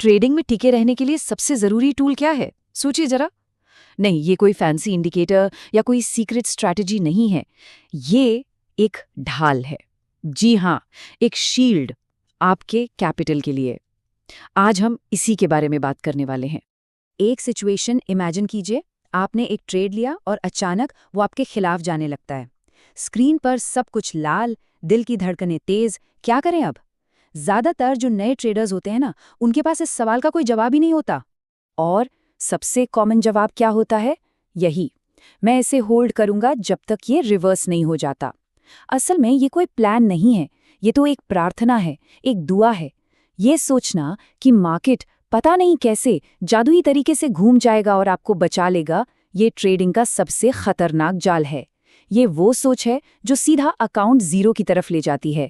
Trading में टिके रहने के लिए सबसे जरूरी टूल क्या है? सोचिए जरा। नहीं, ये कोई फैंसी इंडिकेटर या कोई सीक्रेट स्ट्रैटेजी नहीं है। ये एक ढाल है। जी हाँ, एक शील्ड आपके कैपिटल के लिए। आज हम इसी के बारे में बात करने वाले हैं। एक सिचुएशन इमेजिन कीजिए, आपने एक ट्रेड लिया और अचानक वो आपके खिलाफ जाने लगता है। स्क्रीन पर सब कुछ लाल, दिल की धड़कनें तेज। क्या करें अब? ज्यादातर जो नए ट्रेडर्स होते हैं ना, उनके पास इस सवाल का कोई जवाब ही नहीं होता। और सबसे कॉमन जवाब क्या होता है? यही, मैं इसे होल्ड करूंगा जब तक ये रिवर्स नहीं हो जाता। असल में ये कोई प्लान नहीं है, ये तो एक प्रार्थना है, एक दुआ है। ये सोचना कि मार्केट पता नहीं कैसे जादुई तरीके से घूम जाएगा और आपको बचा लेगा, ये ट्रेडिंग का सबसे खतरनाक जाल है। ये वो सोच है जो सीधा अकाउंट जीरो की तरफ ले जाती है।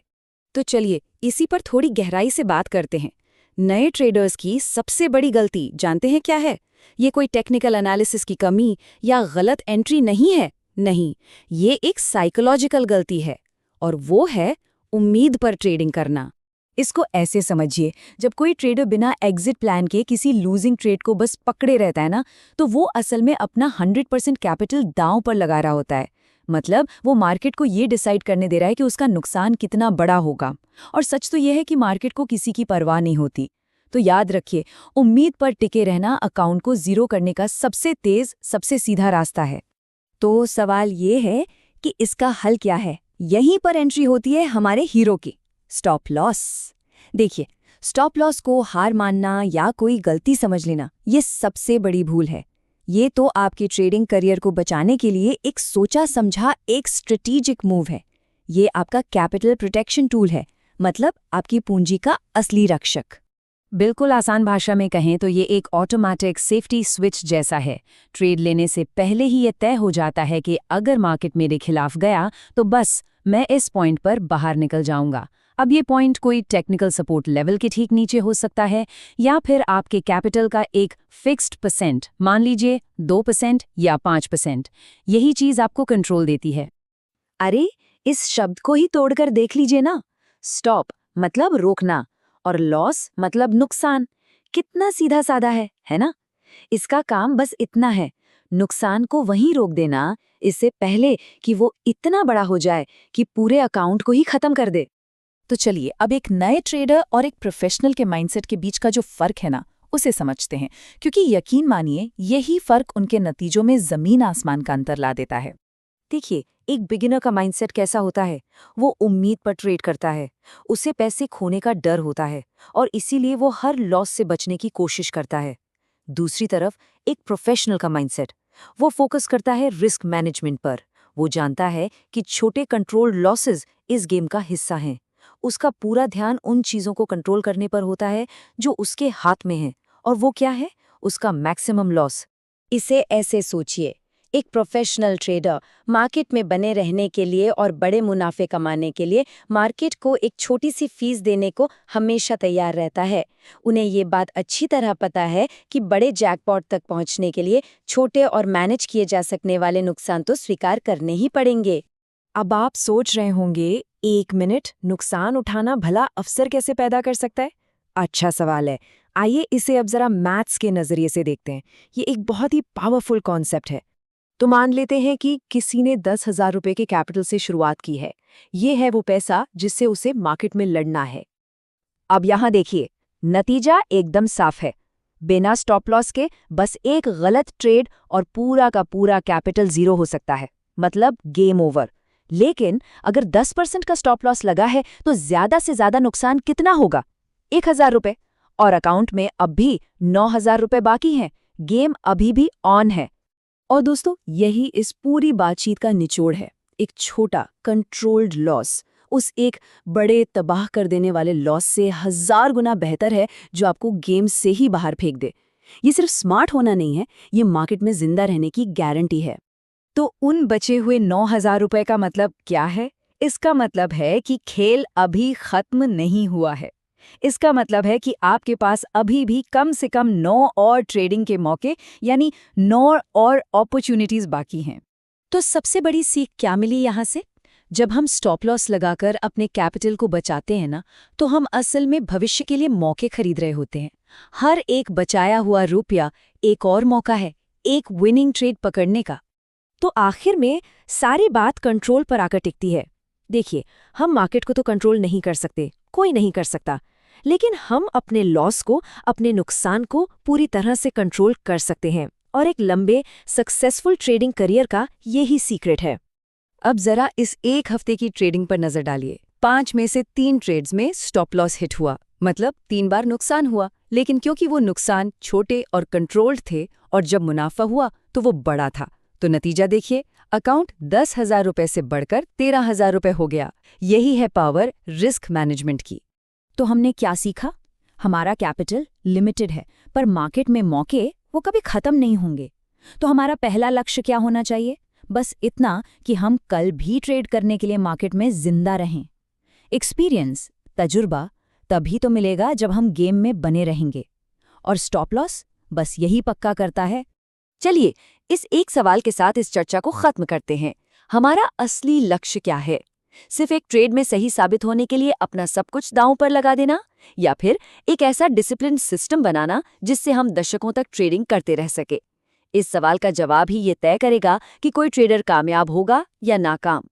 तो चलिए इसी पर थोड़ी गहराई से बात करते हैं। नए ट्रेडर्स की सबसे बड़ी गलती जानते हैं क्या है? ये कोई टेक्निकल एनालिसिस की कमी या गलत एंट्री नहीं है। नहीं, ये एक साइकोलॉजिकल गलती है, और वो है उम्मीद पर ट्रेडिंग करना। इसको ऐसे समझिए, जब कोई ट्रेडर बिना एग्जिट प्लान के किसी लूजिंग ट्रेड को बस पकड़े रहता है ना, तो वो असल में अपना 100% कैपिटल दांव पर लगा रहा होता है। मतलब वो मार्केट को ये डिसाइड करने दे रहा है कि उसका नुकसान कितना बड़ा होगा। और सच तो यह है कि मार्केट को किसी की परवाह नहीं होती। तो याद रखिए, उम्मीद पर टिके रहना अकाउंट को जीरो करने का सबसे तेज, सबसे सीधा रास्ता है। तो सवाल ये है कि इसका हल क्या है? यहीं पर एंट्री होती है हमारे हीरो की, स्टॉप लॉस। देखिए, स्टॉप लॉस को हार मानना या कोई गलती समझ लेना, ये सबसे बड़ी भूल है। ये तो आपके ट्रेडिंग करियर को बचाने के लिए एक सोचा समझा एक स्ट्रेटेजिक मूव है। ये आपका कैपिटल प्रोटेक्शन टूल है, मतलब आपकी पूंजी का असली रक्षक। बिल्कुल आसान भाषा में कहें तो ये एक ऑटोमेटिक सेफ्टी स्विच जैसा है। ट्रेड लेने से पहले ही ये तय हो जाता है कि अगर मार्केट मेरे खिलाफ गया तो बस मैं इस पॉइंट पर बाहर निकल जाऊंगा। अब ये पॉइंट कोई टेक्निकल सपोर्ट लेवल के ठीक नीचे हो सकता है, या फिर आपके कैपिटल का एक फिक्स्ड परसेंट, मान लीजिए 2% या 5%। यही चीज आपको कंट्रोल देती है। अरे, इस शब्द को ही तोड़कर देख लीजिए ना। स्टॉप मतलब रोकना, और लॉस मतलब नुकसान। कितना सीधा साधा है ना? इसका काम बस इतना है, नुकसान को वहीं रोक देना, इससे पहले कि वो इतना बड़ा हो जाए कि पूरे अकाउंट को ही खत्म कर दे। तो चलिए अब एक नए ट्रेडर और एक प्रोफेशनल के माइंडसेट के बीच का जो फर्क है ना, उसे समझते हैं, क्योंकि यकीन मानिए यही फर्क उनके नतीजों में जमीन आसमान का अंतर ला देता है। देखिए, एक बिगिनर का माइंडसेट कैसा होता है? वो उम्मीद पर ट्रेड करता है, उसे पैसे खोने का डर होता है, और इसीलिए वो हर लॉस से बचने की कोशिश करता है। दूसरी तरफ एक प्रोफेशनल का माइंडसेट, वो फोकस करता है रिस्क मैनेजमेंट पर। वो जानता है कि छोटे कंट्रोल्ड लॉसेस इस गेम का हिस्सा हैं। उसका पूरा ध्यान उन चीजों को कंट्रोल करने पर होता है जो उसके हाथ में है, और वो क्या है? उसका मैक्सिमम लॉस। इसे ऐसे सोचिए, एक प्रोफेशनल ट्रेडर मार्केट में बने रहने के लिए और बड़े मुनाफे कमाने के लिए मार्केट को एक छोटी सी फीस देने को हमेशा तैयार रहता है। उन्हें ये बात अच्छी तरह पता है कि बड़े जैकपॉट तक पहुंचने के लिए छोटे और मैनेज किए जा सकने वाले नुकसान तो स्वीकार करने ही पड़ेंगे। अब आप सोच रहे होंगे, एक मिनट, नुकसान उठाना भला अवसर कैसे पैदा कर सकता है? अच्छा सवाल है। आइए इसे अब जरा मैथ्स के नजरिए से देखते हैं। ये एक बहुत ही पावरफुल कॉन्सेप्ट है। तो मान लेते हैं कि किसी ने 10,000 रुपए के कैपिटल से शुरुआत की है। ये है वो पैसा जिससे उसे मार्केट में लड़ना है। अब यहाँ देखिए, नतीजा एकदम साफ है। बिना स्टॉप लॉस के बस एक गलत ट्रेड और पूरा का पूरा कैपिटल जीरो हो सकता है, मतलब गेम ओवर। लेकिन अगर 10% का स्टॉप लॉस लगा है तो ज्यादा से ज्यादा नुकसान कितना होगा? 1,000 रुपए, और अकाउंट में अब भी 9,000 रुपए बाकी हैं। गेम अभी भी ऑन है। और दोस्तों, यही इस पूरी बातचीत का निचोड़ है। एक छोटा कंट्रोल्ड लॉस उस एक बड़े तबाह कर देने वाले लॉस से 1000 गुना बेहतर है, जो आपको गेम से ही बाहर फेंक दे। ये सिर्फ स्मार्ट होना नहीं है, ये मार्केट में जिंदा रहने की गारंटी है। तो उन बचे हुए 9,000 रुपए का मतलब क्या है? इसका मतलब है कि खेल अभी खत्म नहीं हुआ है। इसका मतलब है कि आपके पास अभी भी कम से कम 9 और ट्रेडिंग के मौके, यानी 9 और अपॉर्चुनिटीज बाकी हैं। तो सबसे बड़ी सीख क्या मिली यहाँ से? जब हम स्टॉप लॉस लगाकर अपने कैपिटल को बचाते हैं ना, तो हम असल में भविष्य के लिए मौके खरीद रहे होते हैं। हर एक बचाया हुआ रुपया एक और मौका है, एक विनिंग ट्रेड पकड़ने का। तो आखिर में सारी बात कंट्रोल पर आकर टिकती है। देखिए, हम मार्केट को तो कंट्रोल नहीं कर सकते, कोई नहीं कर सकता, लेकिन हम अपने लॉस को, अपने नुकसान को पूरी तरह से कंट्रोल कर सकते हैं। और एक लंबे सक्सेसफुल ट्रेडिंग करियर का यही सीक्रेट है। अब जरा इस एक हफ्ते की ट्रेडिंग पर नजर डालिए। 5 में से 3 ट्रेड्स में स्टॉप लॉस हिट हुआ, मतलब 3 बार नुकसान हुआ, लेकिन क्योंकि वो नुकसान छोटे और कंट्रोल्ड थे और जब मुनाफा हुआ तो वो बड़ा था, तो नतीजा देखिए, अकाउंट 10,000 रुपए से बढ़कर 13,000 रुपए हो गया। यही है पावर रिस्क मैनेजमेंट की। तो हमने क्या सीखा? हमारा कैपिटल लिमिटेड है, पर मार्केट में मौके वो कभी खत्म नहीं होंगे। तो हमारा पहला लक्ष्य क्या होना चाहिए? बस इतना कि हम कल भी ट्रेड करने के लिए मार्केट में जिंदा रहें। एक्सपीरियंस, तजुर्बा तभी तो मिलेगा जब हम गेम में बने रहेंगे। और स्टॉप लॉस बस यही पक्का करता है। चलिए, इस एक सवाल के साथ इस चर्चा को खत्म करते हैं। हमारा असली लक्ष्य क्या है? सिर्फ एक ट्रेड में सही साबित होने के लिए अपना सब कुछ दांव पर लगा देना, या फिर एक ऐसा डिसिप्लिन सिस्टम बनाना जिससे हम दशकों तक ट्रेडिंग करते रह सके? इस सवाल का जवाब ही ये तय करेगा कि कोई ट्रेडर कामयाब होगा या नाकाम।